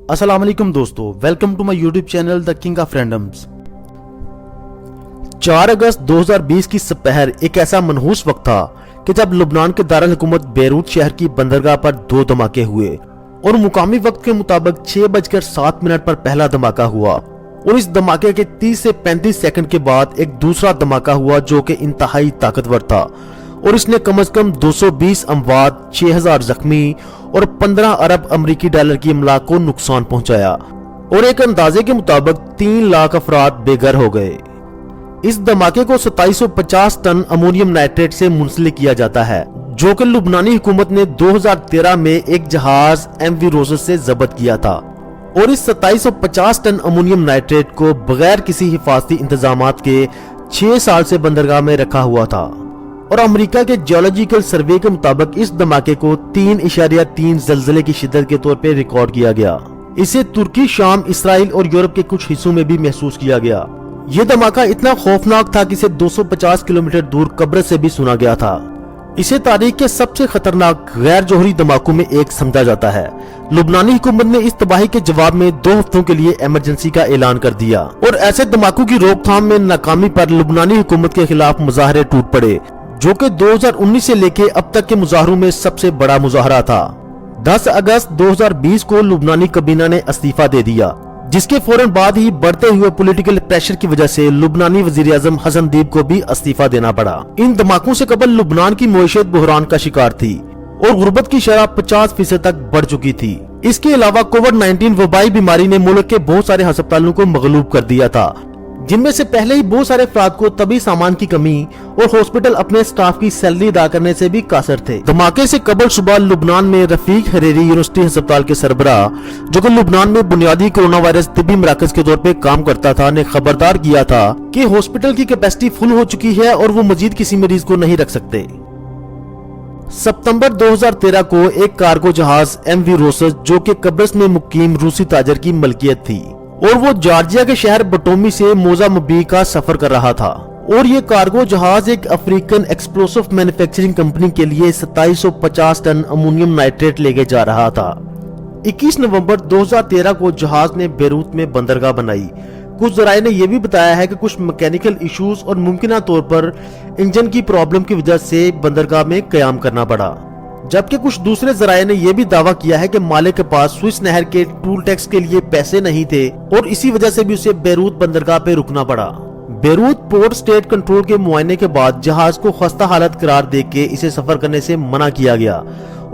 अस्सलाम वालेकुम दोस्तों, welcome to my YouTube channel the king of randoms. 4 अगस्त 2020 की सुपहर एक ऐसा मनहूस वक्त था कि जब लुबनान के दारुल हुकूमत बेरूत शहर की बंदरगाह पर 2 धमाके हुए और मुकामी वक्त के मुताबिक 6:07 पर पहला धमाका हुआ और इस धमाके के 30 से 35 सेकंड के बाद एक दूसरा धमाका हुआ जो कि इंतहाई ताकतवर था और इसने कम से कम 220 अमवात, 6000 जख्मी और 15 अरब अमरीकी डॉलर की अमलाक को नुकसान पहुंचाया और एक अंदाजे के मुताबिक 3 लाख अफराद बेघर हो गए। इस धमाके को 2750 टन अमोनियम नाइट्रेट से मुंसलिक किया जाता है जो कि लुबनानी हुकूमत ने 2013 में एक जहाज एमवी रोसेस से जब्त किया था और इस 2750 टन अमोनियम नाइट्रेट को बगैर किसी हिफाजती इंतजामात के 6 साल से बंदरगाह में रखा हुआ था और अमेरिका के जियोलॉजिकल सर्वे के मुताबिक इस धमाके को 3.3 ज़लज़ले की शिद्दत के तौर पर रिकॉर्ड किया गया। इसे तुर्की, शाम, इसराइल और यूरोप के कुछ हिस्सों में भी महसूस किया गया। ये धमाका इतना खौफनाक था कि इसे 250 किलोमीटर दूर कब्र से भी सुना गया था। इसे तारीख के सबसे खतरनाक गैर जोहरी धमाकों में एक समझा जाता है। लुबनानी हुकूमत ने इस तबाही के जवाब में 2 हफ्तों के लिए इमरजेंसी का ऐलान कर दिया और ऐसे धमाकों की रोकथाम में नाकामी पर लुबनानी हुकूमत के खिलाफ मुजाहरे टूट पड़े जो कि 2019 से लेके अब तक के मुजाहरों में सबसे बड़ा मुजाहरा था। 10 अगस्त 2020 को लुबनानी कबीना ने इस्तीफा दे दिया जिसके फौरन बाद ही बढ़ते हुए पॉलिटिकल प्रेशर की वजह से लुबनानी वजीर आजम हसन दीब को भी इस्तीफा देना पड़ा। इन धमाकों से कबल लुबनान की मईशत बहरान का शिकार थी और गुर्बत की शरह 50% तक बढ़ चुकी थी। इसके अलावा कोविड-19 वबाई बीमारी ने मुल्क के बहुत सारे अस्पतालों को मगलूब कर दिया था जिनमें से पहले ही बहुत सारे अफराद को तभी सामान की कमी और हॉस्पिटल अपने स्टाफ की सैलरी अदा करने से भी कासर थे। धमाके से कबल सुबह लुबनान में रफीक हरेरी यूनिवर्सिटी अस्पताल के सरबराह जो कि लुबनान में बुनियादी कोरोना वायरस तिब्बी मराकज के तौर पे काम करता था ने खबरदार किया था कि हॉस्पिटल की कैपेसिटी फुल हो चुकी है और वो मजीद किसी मरीज को नहीं रख सकते। सितंबर 2013 को एक कार्गो जहाज एमवी रोसेस जो कि कब्रस में मुकीम रूसी ताजर की मलकियत थी और वो जॉर्जिया के शहर बटोमी से मोजाम्बिक का सफर कर रहा था और ये कार्गो जहाज एक अफ्रीकन एक्सप्लोसिव मैन्युफैक्चरिंग कंपनी के लिए 2750 टन अमोनियम नाइट्रेट लेके जा रहा था। 21 नवंबर 2013 को जहाज ने बेरूत में बंदरगाह बनाई। कुछ जराये ने यह भी बताया है कि कुछ मैकेनिकल इश्यूज और मुमकिन तौर पर इंजन की प्रॉब्लम की वजह से बंदरगाह में कयाम करना पड़ा, जबकि कुछ दूसरे जराये ने यह भी दावा किया है कि मालिक के पास स्विस नहर के टूल टैक्स के लिए पैसे नहीं थे और इसी वजह से भी उसे बेरूत बंदरगाह पे रुकना पड़ा। बेरूत पोर्ट स्टेट कंट्रोल के मुआयने के बाद जहाज को खस्ता हालत करार देके इसे सफर करने से मना किया गया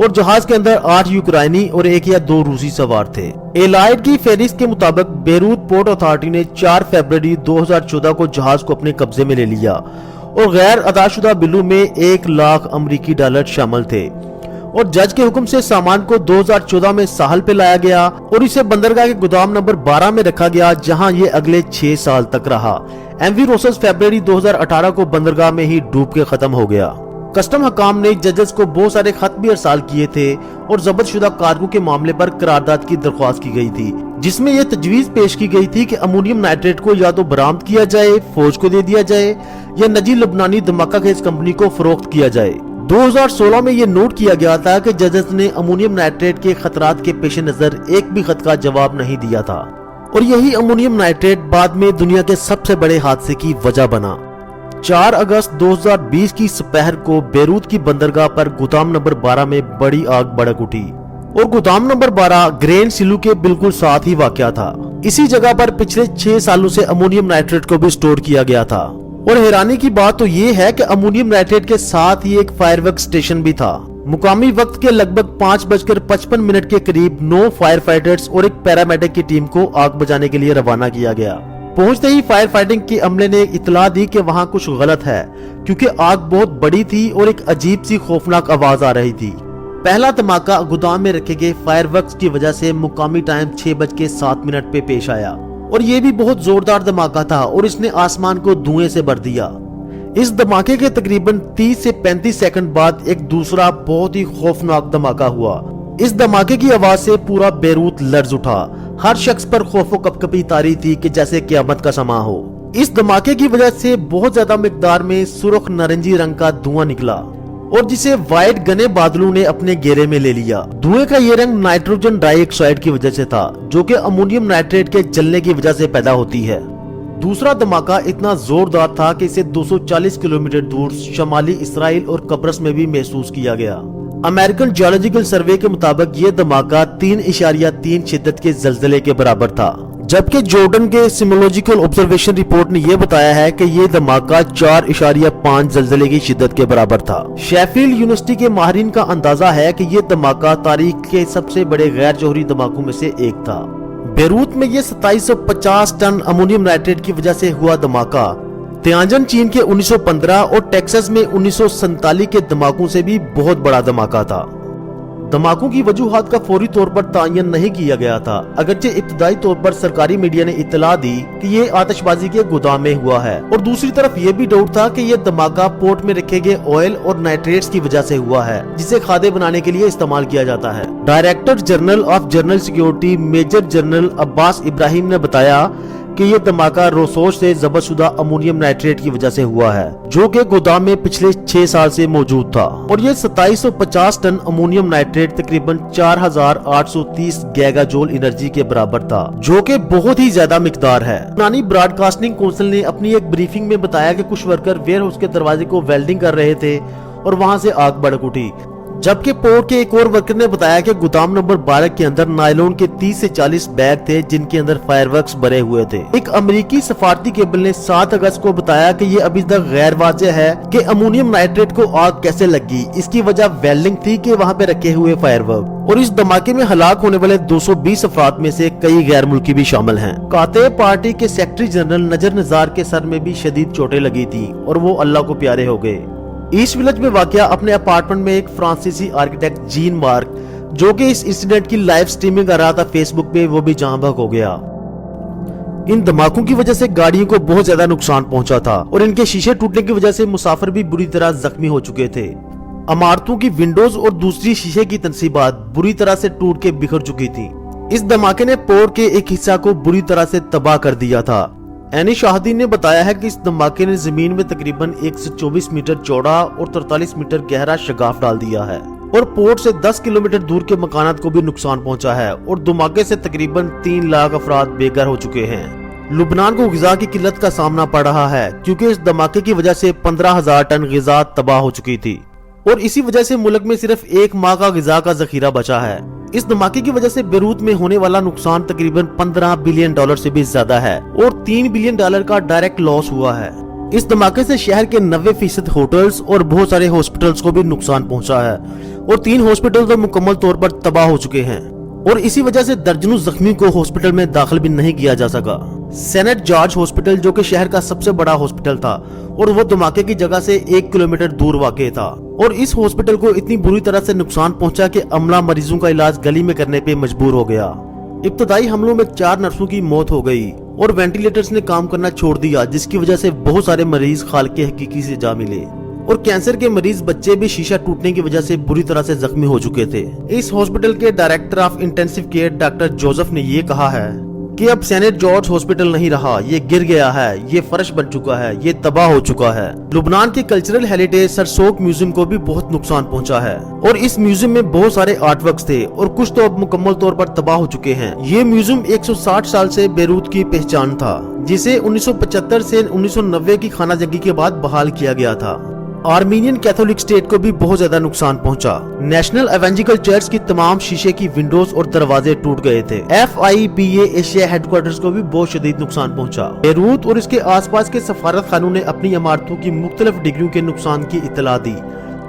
और जहाज के अंदर 8 यूक्राइनी और 1 या 2 रूसी सवार थे। एलाइड की फेरिस्त के मुताबिक बेरूत पोर्ट अथॉरिटी ने 4 फरवरी 2014 को जहाज को अपने कब्जे में ले लिया और गैर अदाशुदा बिलों में 1 लाख अमरीकी डॉलर शामिल थे और जज के हुक्म से सामान को 2014 में साहल पे लाया गया और इसे बंदरगाह के गोदाम नंबर 12 में रखा गया जहां ये अगले 6 साल तक रहा। एमवी रोसेस फरवरी 2018 को बंदरगाह में ही डूब के खत्म हो गया। कस्टम हकाम ने जजेस को बहुत सारे खत भी अरसाल किए थे और जब्तशुदा कार्गो के मामले पर करारदाद की दरख्वास्त की गई थी जिसमें यह तजवीज पेश की गई थी कि अमोनियम नाइट्रेट को या तो बरामद किया जाए, फौज को दे दिया जाए या नजी लुबनानी धमाका खेज कंपनी को फरोख्त किया जाए। 2016 में यह नोट किया गया था कि जजेस ने अमोनियम नाइट्रेट के खतरात के पेश नजर एक भी खत का जवाब नहीं दिया था और यही अमोनियम नाइट्रेट बाद में दुनिया के सबसे बड़े हादसे की वजह बना। 4 अगस्त 2020 की सुपहर को बेरूत की बंदरगाह पर गोदाम नंबर 12 में बड़ी आग भड़क उठी और गोदाम नंबर 12 ग्रेन सिलो के बिल्कुल साथ ही वाक़या था। इसी जगह पर पिछले 6 सालों से अमोनियम नाइट्रेट को भी स्टोर किया गया था और हैरानी की बात तो ये है कि अमोनियम नाइट्रेट के साथ ही एक फायरवर्क स्टेशन भी था। मुकामी वक्त के लगभग 5:55 के करीब 9 फायर फाइटर्स और एक पैरामेडिक की टीम को आग बुझाने के लिए रवाना किया गया। पहुंचते ही फायर फाइटिंग के अमले ने इतला दी कि वहां कुछ गलत है क्योंकि आग बहुत बड़ी थी और एक अजीब सी खौफनाक आवाज आ रही थी। पहला धमाका गोदाम में रखे गए फायरवर्क्स की वजह से मुकामी टाइम 6:07 पे पेश आया और ये भी बहुत जोरदार धमाका था और इसने आसमान को धुएं से भर दिया। इस धमाके के तकरीबन 30 से 35 सेकंड बाद एक दूसरा बहुत ही खौफनाक धमाका हुआ। इस धमाके की आवाज से पूरा बेरूत लर्ज उठा। हर शख्स पर खौफो कपकपी तारी थी कि जैसे क़यामत का समा हो। इस धमाके की वजह से बहुत ज्यादा मिकदार में सुर्ख नारंगी रंग का धुआं निकला और जिसे व्हाइट घने बादलों ने अपने घेरे में ले लिया। धुएं का ये रंग नाइट्रोजन डाइऑक्साइड की वजह से था, जो कि अमोनियम नाइट्रेट के जलने की वजह से पैदा होती है। दूसरा धमाका इतना जोरदार था कि इसे 240 किलोमीटर दूर शमाली इसराइल और कब्रस में भी महसूस किया गया। अमेरिकन जियोलॉजिकल सर्वे के मुताबिक ये धमाका 3.3 शिद्दत के जल्जले के बराबर था, जबकि जॉर्डन के सिस्मोलॉजिकल ऑब्जर्वेशन रिपोर्ट ने यह बताया है कि ये धमाका 4.5 जल्जले की शिद्दत के बराबर था। शेफील्ड यूनिवर्सिटी के माहिरीन का अंदाजा है कि ये धमाका तारीख के सबसे बड़े गैर जौहरी धमाकों में से एक था। बेरूत में ये 2750 टन अमोनियम नाइट्रेट की वजह से हुआ धमाका तियानजन चीन के 1915 और टेक्सास में 1947 के धमाकों से भी बहुत बड़ा धमाका था। धमाकों की वजूहात का फौरी तौर पर तयन नहीं किया गया था, अगरचे इब्तदाई तौर पर सरकारी मीडिया ने इत्तला दी कि ये आतिशबाजी के गोदाम में हुआ है, और दूसरी तरफ ये भी डाउट था कि ये धमाका पोर्ट में रखे गए ऑयल और नाइट्रेट्स की वजह से हुआ है, जिसे खादे बनाने के लिए इस्तेमाल किया जाता है। Director general of general security measure general Abbas Ibrahim ने बताया कि ये धमाका रोसोश से जबतशुदा अमोनियम नाइट्रेट की वजह से हुआ है, जो कि गोदाम में पिछले 6 साल से मौजूद था, और ये 2750 टन अमोनियम नाइट्रेट तकरीबन 4830 गीगाजूल एनर्जी के बराबर था, जो कि बहुत ही ज्यादा मिकदार है। यूनानी ब्रॉडकास्टिंग काउंसिल ने अपनी एक ब्रीफिंग में बताया कि कुछ वर्कर वेयरहाउस के दरवाजे को वेल्डिंग कर रहे थे और वहां से आग भड़क उठी, जबकि पोर्ट के एक और वर्कर ने बताया कि गोदाम नंबर 12 के अंदर नायलॉन के 30 से 40 बैग थे, जिनके अंदर फायरवर्क्स भरे हुए थे। एक अमेरिकी सफारती केबल ने 7 अगस्त को बताया कि ये अभी तक गैर वाज़ेह है कि अमोनियम नाइट्रेट को आग कैसे लगी। इसकी वजह वेल्डिंग थी कि वहाँ पे रखे हुए फायरवर्क, और इस धमाके में हलाक होने वाले 220 अफराद में से कई गैर मुल्की भी शामिल हैं। काते पार्टी के सेक्रेटरी जनरल नजर निजार के सर में भी शदीद चोटें लगी थी और वो अल्लाह को प्यारे हो गए। ईस्ट विलेज में वाकया अपने अपार्टमेंट में एक फ्रांसीसी आर्किटेक्ट जीन मार्क, जो कि इस इंसिडेंट की लाइव स्ट्रीमिंग कर रहा था फेसबुक पे, वो भी जहां बहक हो गया। इन धमाकों की वजह से गाड़ियों को बहुत ज्यादा नुकसान पहुंचा था और इनके शीशे टूटने की वजह से मुसाफिर भी बुरी तरह जख्मी हो चुके थे। इमारतों की विंडोज और दूसरी शीशे की तनसीबात बुरी तरह से टूट के बिखर चुकी थी। इस धमाके ने पोर्ट के एक हिस्सा को बुरी तरह से तबाह कर दिया था। एनी शाहदीन ने बताया है कि इस धमाके ने जमीन में तकरीबन 124 मीटर चौड़ा और 43 मीटर गहरा शगाफ डाल दिया है, और पोर्ट से 10 किलोमीटर दूर के मकानात को भी नुकसान पहुंचा है, और धमाके से तकरीबन 3 लाख अफराद बेघर हो चुके हैं। लुबनान को ग़िज़ा की किल्लत का सामना पड़ रहा है, क्योंकि इस धमाके की वजह से 15,000 टन ग़िज़ा तबाह हो चुकी थी, और इसी वजह से मुल्क में सिर्फ 1 माह का ग़िज़ा का जखीरा बचा है। इस धमाके की वजह से बेरूत में होने वाला नुकसान तकरीबन $15 बिलियन से भी ज्यादा है, और $3 बिलियन का डायरेक्ट लॉस हुआ है। इस धमाके से शहर के 90% होटल्स और बहुत सारे हॉस्पिटल्स को भी नुकसान पहुंचा है, और 3 हॉस्पिटल तो मुकम्मल तौर पर तबाह हो चुके हैं, और इसी वजह से दर्जनों जख्मी को हॉस्पिटल में दाखिल भी नहीं किया जा सका। सेनेट जॉर्ज हॉस्पिटल, जो कि शहर का सबसे बड़ा हॉस्पिटल था, और वो धमाके की जगह से 1 किलोमीटर दूर वाक़ था, और इस हॉस्पिटल को इतनी बुरी तरह से नुकसान पहुंचा कि अमला मरीजों का इलाज गली में करने पे मजबूर हो गया। इब्तदाई हमलों में 4 नर्सों की मौत हो गई और वेंटिलेटर्स ने काम करना छोड़ दिया, जिसकी वजह से बहुत सारे मरीज खालके हकीकी से जा मिले, और कैंसर के मरीज बच्चे भी शीशा टूटने की वजह से बुरी तरह से जख्मी हो चुके थे। इस हॉस्पिटल के director of intensive care doctor Joseph ने ये कहा है कि अब सेनेट जॉर्ज हॉस्पिटल नहीं रहा, ये गिर गया है, ये फर्श बन चुका है, ये तबाह हो चुका है। लुबनान के कल्चरल हेरिटेज सरसोक म्यूजियम को भी बहुत नुकसान पहुंचा है, और इस म्यूजियम में बहुत सारे आर्टवर्क्स थे, और कुछ तो अब मुकम्मल तौर पर तबाह हो चुके हैं। ये म्यूजियम 160 साल से बेरूत की पहचान था, जिसे 1975 से 1990 की खाना जंगी के बाद बहाल किया गया था। आर्मीनियन कैथोलिक स्टेट को भी बहुत ज्यादा नुकसान पहुंचा। नेशनल एवेंजिकल चर्च की तमाम शीशे की विंडोज और दरवाजे टूट गए थे। FIBA एशिया हेडक्वार्टर्स को भी बहुत शदीद नुकसान पहुंचा। बेरूत और इसके आसपास के सफारत खानों ने अपनी इमारतों की मुख्तलिफ डिग्रियों के नुकसान की इत्तला दी।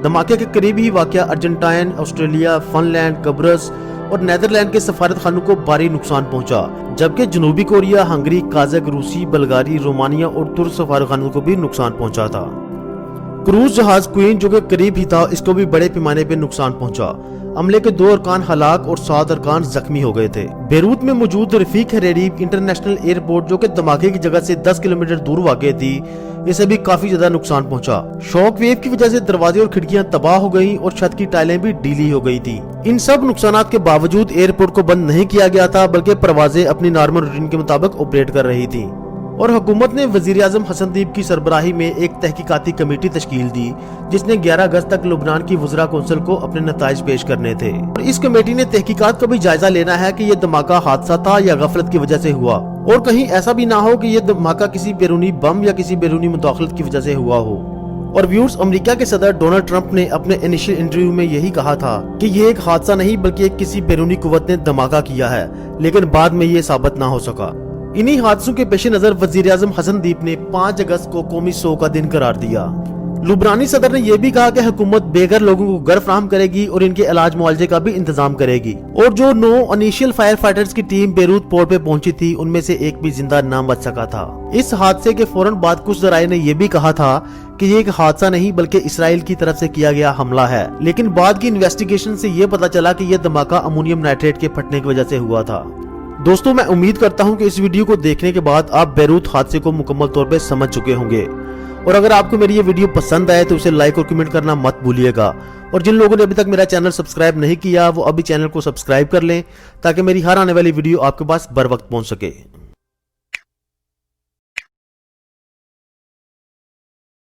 धमाके के करीबी ही वाकया अर्जेंटाइन, ऑस्ट्रेलिया, फिनलैंड, कब्रस और नीदरलैंड के सफारत खानों को भारी नुकसान पहुंचा, जबकि जनूबी कोरिया, हंगरी, काजक, रूसी, बल्गारी, रोमानिया और तुर्क सफारत खानों को भी नुकसान पहुंचा था। क्रूज जहाज क्वीन, जो कि करीब ही था, इसको भी बड़े पैमाने पे नुकसान पहुंचा। अमले के 2 अरकान हलाक और 7 अरकान जख्मी हो गए थे। बेरूत में मौजूद रफीक हरेरी इंटरनेशनल एयरपोर्ट, जो कि धमाके की जगह से 10 किलोमीटर दूर वाक़ थी, इसे भी काफी ज्यादा नुकसान पहुंचा। शॉक वेव की वजह से दरवाजे और खिड़कियां तबाह हो गयी और छत की टाइलें भी ढीली हो गई थी। इन सब नुकसानात के बावजूद एयरपोर्ट को बंद नहीं किया गया था, बल्कि परवाजें अपनी नॉर्मल रूटीन के मुताबिक ऑपरेट कर रही थी। اور حکومت نے وزیر اعظم حسن دیب کی سربراہی میں ایک تحقیقاتی کمیٹی تشکیل دی جس نے 11 اگست تک لبنان کی وزراء کونسل کو اپنے نتائج پیش کرنے تھے۔ اور اس کمیٹی نے تحقیقات کا بھی جائزہ لینا ہے کہ یہ دھماکہ حادثہ تھا یا غفلت کی وجہ سے ہوا، اور کہیں ایسا بھی نہ ہو کہ یہ دھماکہ کسی بیرونی بم یا کسی بیرونی مداخلت کی وجہ سے ہوا ہو۔ اور ویورز، امریکہ کے صدر ڈونلڈ ٹرمپ نے اپنے انیشل انٹرویو میں یہی کہا تھا کہ یہ ایک حادثہ نہیں بلکہ کسی بیرونی قوت نے دھماکہ کیا ہے، لیکن بعد میں یہ ثابت نہ ہو سکا۔ انہی حادثوں کے پیش نظر وزیر اعظم حسن دیب نے 5 اگست کو قومی سوگ کا دن قرار دیا۔ لبنانی صدر نے یہ بھی کہا کہ حکومت بے گھر لوگوں کو گھر فراہم کرے گی اور ان کے علاج معالجے کا بھی انتظام کرے گی، اور جو 9 انیشل فائر فائٹرز کی ٹیم بیروت پورٹ پہ پہنچی تھی ان میں سے ایک بھی زندہ نہ بچ سکا تھا۔ اس حادثے کے فوراً بعد کچھ ذرائع نے یہ بھی کہا تھا کہ یہ ایک حادثہ نہیں بلکہ اسرائیل کی طرف سے کیا گیا حملہ ہے، لیکن بعد کی انویسٹیگیشن سے یہ پتا چلا کہ یہ دھماکہ امونیم نائٹریٹ کے پھٹنے کی وجہ سے ہوا تھا۔ دوستوں، میں امید کرتا ہوں کہ اس ویڈیو کو دیکھنے کے بعد آپ بیروت حادثے کو مکمل طور پہ سمجھ چکے ہوں گے، اور اگر آپ کو میری یہ ویڈیو پسند آئے تو اسے لائک اور کمنٹ کرنا مت بھولیے گا، اور جن لوگوں نے ابھی تک میرا چینل سبسکرائب نہیں کیا وہ ابھی چینل کو سبسکرائب کر لیں تاکہ میری ہر آنے والی ویڈیو آپ کے پاس بر وقت پہنچ سکے۔